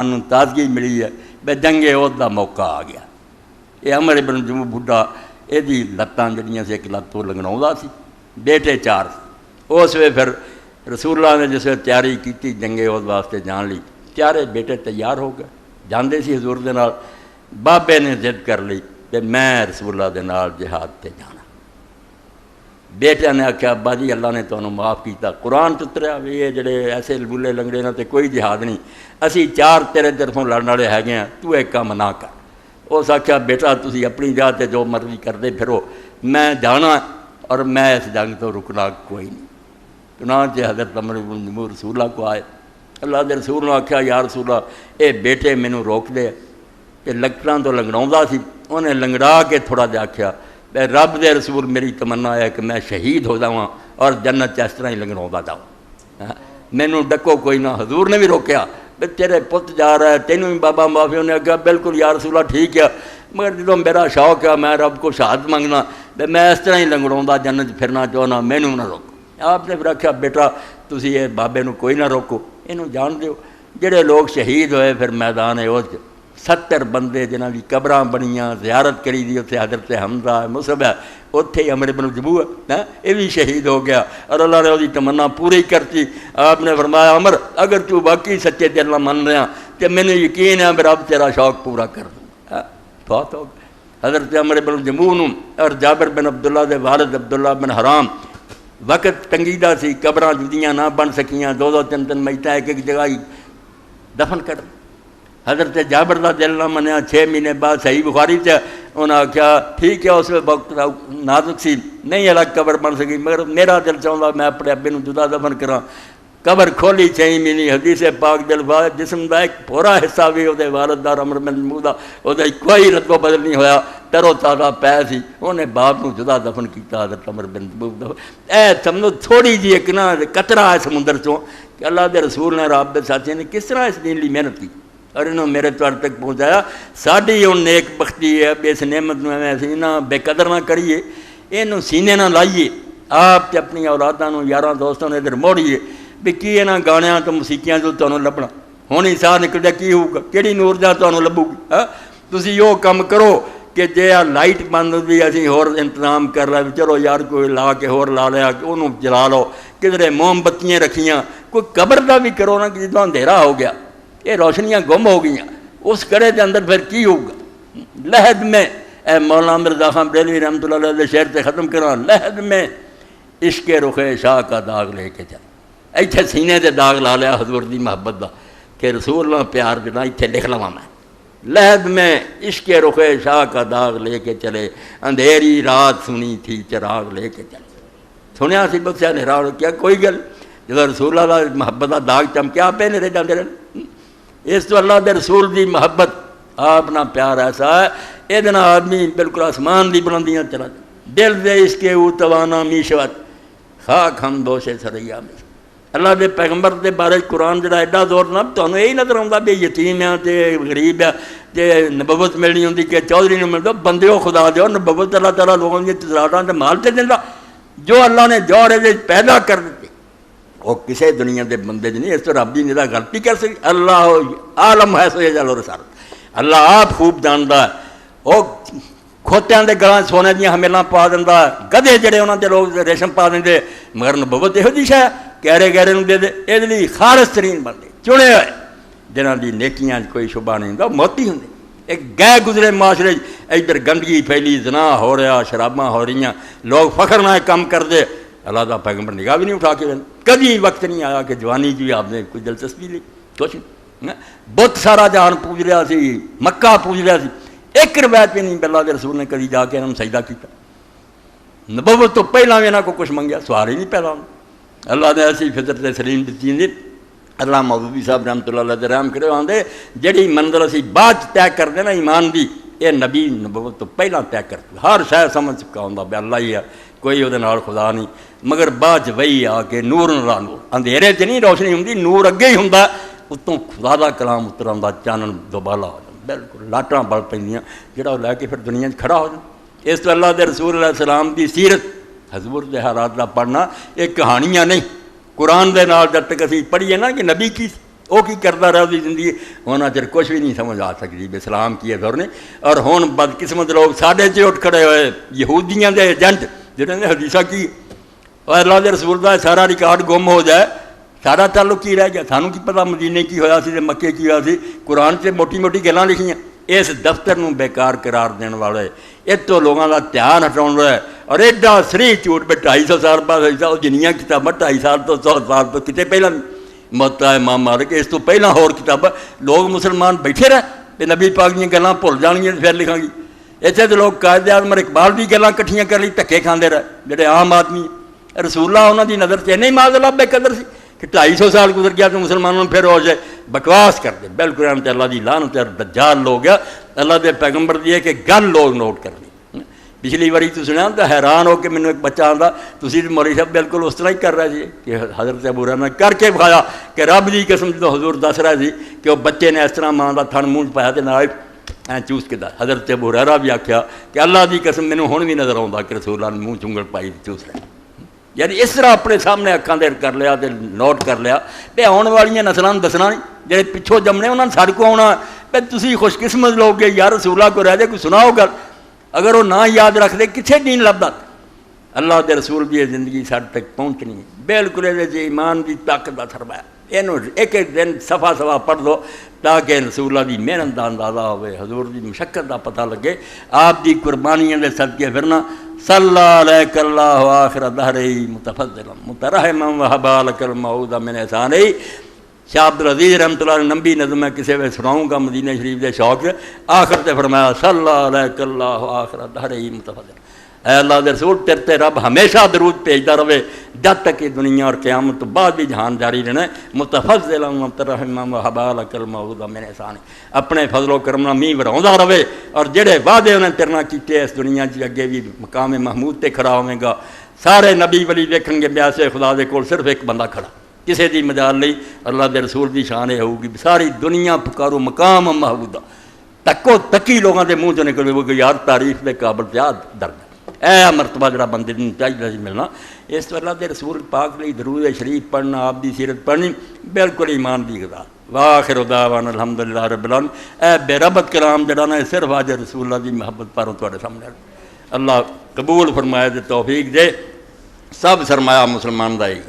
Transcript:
انہوں تازگی ملی ہے بے جنگ عہد دا موقع آ گیا. یہ عمر ابن جموح بڈھا یہ لتاں جڑیاں سے ایک لت تو لنگڑاؤں سی. بیٹے 4 اس وے پھر رسول اللہ نے جس وقت تیاری کی جنگ عہد واسطے جان لی, چارے بیٹے تیار ہو گئے جاندے سی حضور دے نال. بابے نے ضد کر لی کہ میں رسول اللہ دے نال جہاد تے جانا. بیٹے نے آخیا ابا جی اللہ نے تمہیں معاف کیتا, قرآن اتریا بھی یہ جڑے ایسے بولے لنگڑے نہ تے کوئی جہاد نہیں, اسی 4 تیرے طرفوں لڑن والے ہے ہاں, تو ایک کام نہ کر. اس آخیا بیٹا تسی اپنی جگہ تے جو مرضی کرتے پھرو, میں جانا اور میں اس جنگ تو رکنا کوئی نہیں. چنانچہ حضرت عمر بن جموح رسول اللہ کو آئے. اللہ دے رسول نے آخیا یا رسول اللہ اے بیٹے مینوں روک دے کہ لکڑاں تو لنگڑاؤں سی. انہیں لنگڑا کے تھوڑا جہا آخیا رب دے رسول میری تمنا ہے کہ میں شہید ہو جاواں اور جنت اس طرح ہی لنگڑاؤں جاؤں, مینوں ڈکو کوئی نہ. حضور نے بھی روکیا بھی تیرے پت جا رہا ہے تینوں بھی بابا معافی. انہیں کہا بالکل یا رسول اللہ ٹھیک ہے, مگر جدوں میرا شوق ہے میں رب کو شہادت منگنا میں اس طرح ہی لنگڑاؤں جنت پھرنا چاہنا, مینوں نہ روکو. آپ نے پھر آخیا بیٹا تسی یہ بابے نو کوئی نہ روکو, اینوں جان دیو. جڑے لوگ شہید ہوئے پھر میدان عہد 70 بندے جنہاں دی قبراں بنیاں, زیارت کری دی اتنے حضرت حمزہ مصعب ہے, اتنے ہی عمر بن جموح ہے یہ بھی شہید ہو گیا اور اللہ نے وہ تمنا پوری کرتی. آپ نے فرمایا عمر اگر تو باقی سچے دل نہ من رہا تو مینوں یقین ہے میرا رب تیرا شوق پورا کر دوں. بہت ہو گیا. حضرت عمر بن جموح نوں اور جابر بن عبداللہ دے والد عبداللہ بن حرام وقت تنگیدہ سی, قبراں جدیاں نہ بن سکیاں, 2-2 3-3 میتاں ایک جگہ ہی دفن کر. حضرت جابر دا دل نہ منیا, 6 مہینے بعد صحیح بخاری سے انہوں نے آخیا ٹھیک ہے اس وقت نازک سی نہیں الگ قبر بن سکی, مگر میرا دل چاہتا میں اپنے ابے نوں جدا دفن کراں. قبر کھولی 6 مہینے, حدیث پاک دل جسم دا ایک پورا حصہ بھی وہ والد دا عمر بن جموح دا وہ کوئی رد و بدل نہیں ہویا, ترو تازہ پے سی. انہیں باپ نوں جدا دفن کیتا حضرت عمر بن جموح دا. اے سمجھو تھوڑی جی ایک نا قطرہ ہے سمندر چوں کہ اللہ دے رسول نے رب دے ساتھی نے کس طرح اس دین لی محنت کی اور انہوں میرے توڑ تک پہنچایا. ساڑھی ان نیک بختی ہے اس نعمت میں ایسی نہ بے قدر نہ کریے, انہوں سینے نہ لائیے. آپ اپنی اولاداں نوں یاراں دوستوں نے ادھر موڑیے بھی کی یہاں گانیاں تو موسیقیاں تو تمہیں لبنا ہونی ساہ نکل کیا ہوگا, کہڑی نور جا تمہیں لبو گی. تسی یہ کام کرو کہ جے لائٹ بند بھی اسی ہور انتظام کر رہے چلو یار کوئی لا کے ہور لا لیا کہ انہوں جلا لو, کدھر موم بتیاں رکھیاں, کوئی قبر دا بھی کرو نا کہ جدوں اندھیرا ہو گیا یہ روشنیاں گم ہو گئیں, اس کڑے کے اندر پھر کی ہوگا. لہد میں اے مولانا مرزا خان بریلوی رحمۃ اللہ علیہ شعر سے ختم کرا, لہد میں عشق رخ شاہ کا داغ لے کے چل. ایتھے سینے دے داغ لا لیا حضور دی محبت دا کہ رسول اللہ پیار دینا ایتھے لکھ لواں میں. لہد میں عشق رخ شاہ کا داغ لے کے چلے, اندھیری رات سنی تھی چراغ لے کے چلے. سنیا سی بخشیا نے راہ کیا کوئی گل جب رسول اللہ محبت کا داغ چمکیا پہ نہیں رہ جاتے رہے. اس تو اللہ دے رسول دی محبت آپ نہ پیار ایسا ہے یہ آدمی بالکل آسمان دی بلندیاں چلا جائے. دل دے اس کے او توانا میشوت خاک ہم دوشے سریا میں. اللہ دے پیغمبر دے بارے قرآن جڑا ایڈا زور نہ تمہیں یہی نظر آتا بھی یتیم ہے تے غریب ہے تے نبوت ملنی ہوتی کہ چودھری نے ملتا بندے خدا دو نبوت اللہ تعالیٰ لوگوں کی تجارتاں تے مال تے دینا جو اللہ نے جوڑے دے پیدا کر دیتے وہ کسی دنیا دے بندے نہیں. اس تو رب دی ندا غلطی کر سکی. اللہ عالم ہے سو یہ جلو رسالت, اللہ آپ خوب جانتا ہے. وہ کھوتیاں دے گلاں سونے دیاں حمیلاں پا دیندا, گدھے جڑے انہاں دے لوگ ریشم پا دیندے, مگر نبوت یہو جی شے گہرے گہرے نوں دے دے. یہ لیے خالص ترین بندے چنے ہوئے جنہاں دی نیکیاں کوئی شبہ نہیں ہوندا موتی ہوندے. ایک گئے گزرے معاشرے ادھر گندگی پھیلی, زنا ہو رہا, شراباں ہو رہی, لوگ فخر نہ کام کر دے. اللہ دا پیغمبر نگاہ بھی نہیں اٹھا کے کبھی وقت نہیں آیا کہ جوانی جی آپ نے کوئی دلچسپی لی کچھ. بت سارا جہان پوج رہا سی, مکہ پوج رہا سی, ایک روایت بھی نہیں اللہ کے رسول نے کبھی جا کے انہوں سجدہ کیتا. نبوت تو پہلا بھی انہوں کو کچھ منگیا, سوال ہی نہیں پیدا ہونا. اللہ نے ایسی فطرت سلیم دیتی نہیں. اللہ مودودی صاحب رحمۃ اللہ علیہ رحم کرے آدھے جہی منزل اسی بعد طے کر دینا ایمان دی, یہ نبی نبوت تو پہلا طے کر دیا. ہر شے سمجھ چکا ہوں بھی اللہ ہی ہے, کوئی وہ خدا نہیں. مگر بعد وہی آ کے نور نلا نور, اندھیرے چ نہیں روشنی ہوں, نور اگے ہی ہوں, اتوں خدا دا کلام اتر آتا, چانن دوبالا ہو جاتا, بالکل لاٹاں بڑھ پہ جہاں لے کے پھر دنیا کھڑا ہو جائے. اس تو اللہ دے رسول علیہ السلام دی سیرت حضور دے حالات کا پڑھنا یہ کہانیاں نہیں. قرآن دے نال جب تک اسی پڑھیے نا کہ نبی کی وہ کی کرتا رہا وہی زندگی ہونا چر کچھ بھی نہیں سمجھ آ سکتی بھی اسلام کی ہے دور نے. اور ہوں بدقسمت لوگ ساڈے چ اٹھ کھڑے ہوئے یہودیاں دے ایجنٹ جنہوں نے حدیثہ کی اور اللہ دے رسول دا سارا ریکارڈ گم ہو جائے سارا تعلق کی رہ گیا. سانوں کی پتہ مدینے کی ہویا سی تے مکے کی ہویا سی. قرآن سے موٹی موٹی گلاں لکھیاں. اس دفتر نوں بیکار قرار دین والے اتوں لوگوں کا دھیان ہٹاؤ رہا ہے. اور ایڈا سری جھوٹ بھی 250 سال بعد وہ جنیاں کتاباں 250 سال تو 100 سال تو کتے پہلے موتا امام مالک اس تو پہلا ہور کتاباں لوگ مسلمان بیٹھے رہے کہ نبی پاک دیا گلاں بھول جانگیاں پھر لکھاں گی. اتنے تو لوگ قائد اعظم اقبال کی گلاں کٹھیاں کر لی دھکے کھاندے رہے جڑے عام آدمی. رسول اللہ انہوں دی نظر سے نہیں معاذ اللہ بے قدر سی کہ 250 سال گزر گیا تو مسلمانوں پھر ہو جائے بکواس کر دے. بالکل رحمت اللہ دی لعنت اور دجال لوگ گیا. اللہ دے پیغمبر دی ہے کہ گل لوگ نوٹ کر لی. پچھلی باری تو سنیا تو حیران ہو کہ مینوں ایک بچہ آندا تسی مولوی صاحب بالکل اس طرح ہی کر رہے تھے کہ حضرت ابو ہریرہ نے کر کے بخایا کہ رب دی قسم جدوں حضور دس رہے تھے کہ وہ بچے نے اس طرح ماں دا تھن منہ پایا تے نال چوس کے دس. حضرت ابو ہریرہ بھی آکھیا کہ اللہ دی قسم مینوں ہن بھی نظر آوندا کہ رسول اللہ نے منہ چنگل پائی چوس رہے. یعنی اس طرح اپنے سامنے اکھاں دیر کر لیا تے نوٹ کر لیا تے آن والیاں نسلاں نوں دسنا نہیں جڑے پچھوں جمنے انہاں نے ساڈے کو آنا تے تسی خوش قسمت لوگ گے یار رسول اللہ کو رہ جائے کوئی سناؤ گل. اگر وہ نہ یاد رکھ دے کتنے دین لبدا. اللہ دے رسول دی زندگی ساڈے تک پہنچنی ہے. بالکل یہ ایمان دی طاقت دا سرمایہ. یہ ایک ایک دن صفحہ صفحہ پڑھ دو تاکہ رسول اللہ دی محنت دا اندازہ ہوئے حضور دی مشقت دا پتہ لگے. آپ دی قربانیاں دے صدقے پھرنا صلی علیک اللہ آخر دہری متفضلا مترحما وہبا لک المعود من احسانی. شاہ عبدالعزیز رحمۃ اللہ علیہ نبی نظم میں کسی وقت سناؤں گا مدینہ شریف دے شوق سے. آخر تے فرمایا صلی علیک اللہ آخر دہری متفضلا. اے اللہ دے رسول تیرے تے رب ہمیشہ درود بھیجدا رہے جب تک یہ دنیا اور قیامت تو بعد بھی جہان جاری رہنا ہے. متفضلا مترحما وہبا لک المعود من احسانی. اپنے فضل و کرم نال میਂہ وراوندا رہے اور جڑے وعدے انہیں تیرے نال کیتے اس دنیا چ اگے بھی مقام محمود تے کھڑا ہوے گا. سارے نبی ولی ویکھن گے بیاسے خدا دے کول صرف ایک بندہ کھڑا کسی دی مجال نہیں. اللہ دے رسول دی شان یہ ہوگی ساری دنیا پکارو مقام محمود تکو تکی لوگوں دے منہ چ نکلے وہ یار تعریف دے قابل یاد درد اے مرتبہ جڑا بندے نوں چاہیے ملنا. اس تو اللہ دے رسول پاک لئی درود شریف پڑھنا آپ دی سیرت پڑھنی بالکل ایمان دی غذا. واخر دعوانا الحمدللہ رب العالمین. اے بے ربط کلام جڑا نا صرف آج رسول اللہ دی محبت پاروں تواڈے سامنے اللہ قبول فرمائے تے توفیق دے. سب سرمایہ مسلمان دا ہی